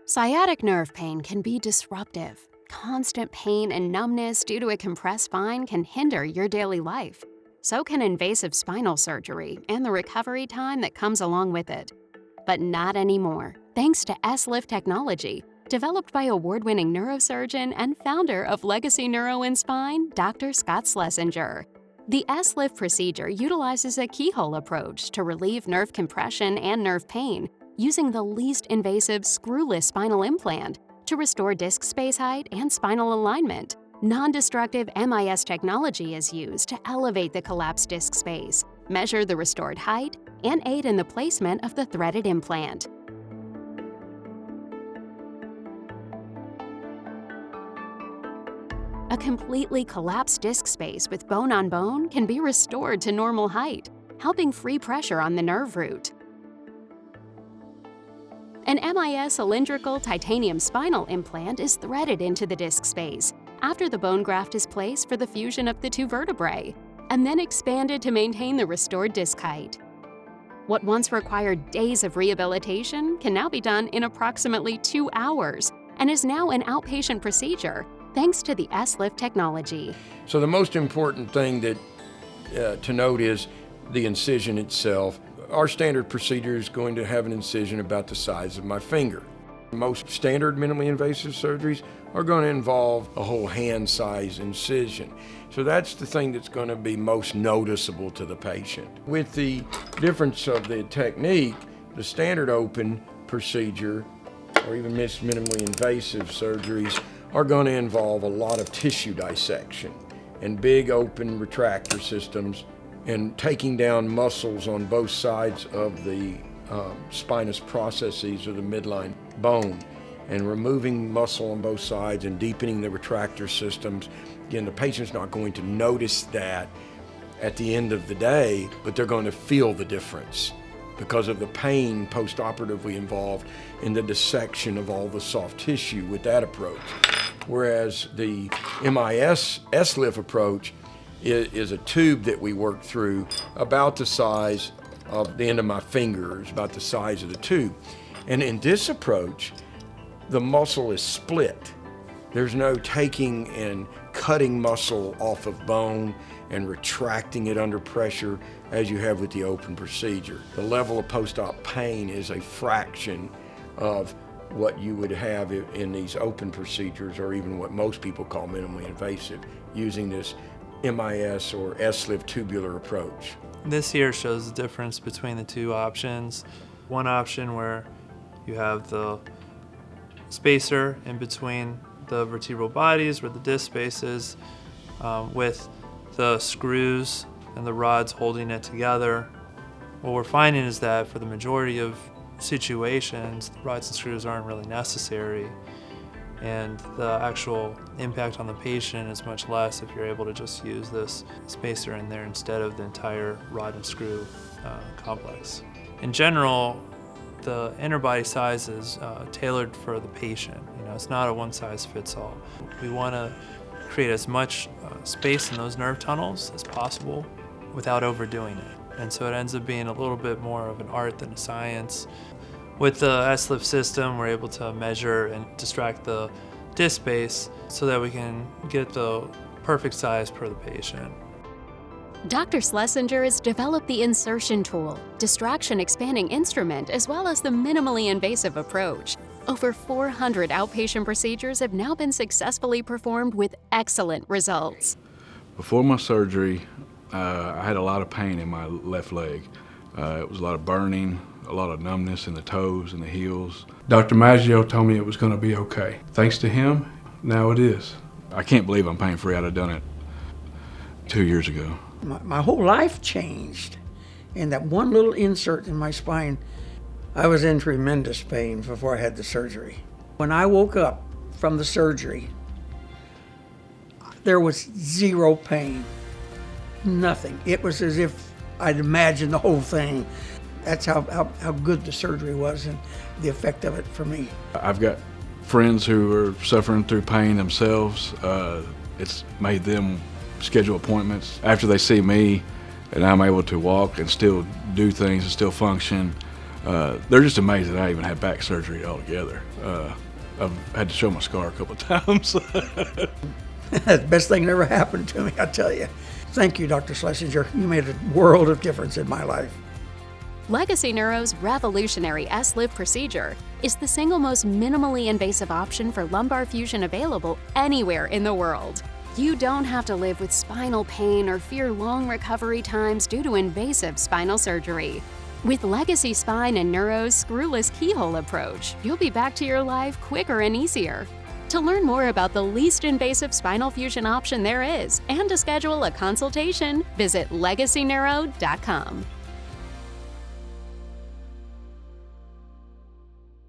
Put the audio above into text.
Sciatic nerve pain can be disruptive. Constant pain and numbness due to a compressed spine can hinder your daily life. So can invasive spinal surgery and the recovery time that comes along with it. But not anymore, thanks to S-LIF technology, developed by award-winning neurosurgeon and founder of Legacy Neuro and Spine, Dr. Scott Schlesinger. The S-LIF procedure utilizes a keyhole approach to relieve nerve compression and nerve pain, using the least invasive screwless spinal implant to restore disc space height and spinal alignment. Non-destructive MIS technology is used to elevate the collapsed disc space, measure the restored height, and aid in the placement of the threaded implant. A completely collapsed disc space with bone-on-bone can be restored to normal height, helping free pressure on the nerve root. An MIS cylindrical titanium spinal implant is threaded into the disc space after the bone graft is placed for the fusion of the two vertebrae, and then expanded to maintain the restored disc height. What once required days of rehabilitation can now be done in approximately 2 hours and is now an outpatient procedure thanks to the S-LIF technology. So the most important thing that to note is the incision itself. Our standard procedure is going to have an incision about the size of my finger. Most standard minimally invasive surgeries are going to involve a whole hand-size incision. So that's the thing that's going to be most noticeable to the patient. With the difference of the technique, the standard open procedure, or even minimally invasive surgeries, are going to involve a lot of tissue dissection and big open retractor systems and taking down muscles on both sides of the spinous processes or the midline bone and removing muscle on both sides and deepening the retractor systems. Again, the patient's not going to notice that at the end of the day, but they're going to feel the difference because of the pain post-operatively involved in the dissection of all the soft tissue with that approach. Whereas the MIS S-LIF approach is a tube that we work through about the size of the end of my fingers, about the size of the tube. And in this approach, the muscle is split. There's no taking and cutting muscle off of bone and retracting it under pressure as you have with the open procedure. The level of post-op pain is a fraction of what you would have in these open procedures, or even what most people call minimally invasive, using this MIS or S-LIF tubular approach. This here shows the difference between the two options. One option where you have the spacer in between the vertebral bodies where the disc space is, with the screws and the rods holding it together. What we're finding is that for the majority of situations, the rods and screws aren't really necessary, and the actual impact on the patient is much less if you're able to just use this spacer in there instead of the entire rod and screw complex. In general, the interbody size is tailored for the patient. It's not a one-size-fits-all. We want to create as much space in those nerve tunnels as possible without overdoing it. And so it ends up being a little bit more of an art than a science. With the S-LIF system, we're able to measure and distract the disc space so that we can get the perfect size per the patient. Dr. Schlesinger has developed the insertion tool, distraction expanding instrument, as well as the minimally invasive approach. Over 400 outpatient procedures have now been successfully performed with excellent results. Before my surgery, I had a lot of pain in my left leg. It was a lot of burning, a lot of numbness in the toes and the heels. Dr. Maggio told me it was going to be okay. Thanks to him, now it is. I can't believe I'm pain-free. I'd have done it 2 years ago. My whole life changed. And that one little insert in my spine, I was in tremendous pain before I had the surgery. When I woke up from the surgery, there was zero pain, nothing. It was as if I'd imagined the whole thing. That's how good the surgery was and the effect of it for me. I've got friends who are suffering through pain themselves. It's made them schedule appointments. After they see me and I'm able to walk and still do things and still function, They're just amazed that I even had back surgery altogether. I've had to show my scar a couple of times. That's the best thing that ever happened to me, I tell you. Thank you, Dr. Schlesinger. You made a world of difference in my life. Legacy Neuro's revolutionary S-LIF procedure is the single most minimally invasive option for lumbar fusion available anywhere in the world. You don't have to live with spinal pain or fear long recovery times due to invasive spinal surgery. With Legacy Spine and Neuro's screwless keyhole approach, you'll be back to your life quicker and easier. To learn more about the least invasive spinal fusion option there is and to schedule a consultation, visit legacyneuro.com.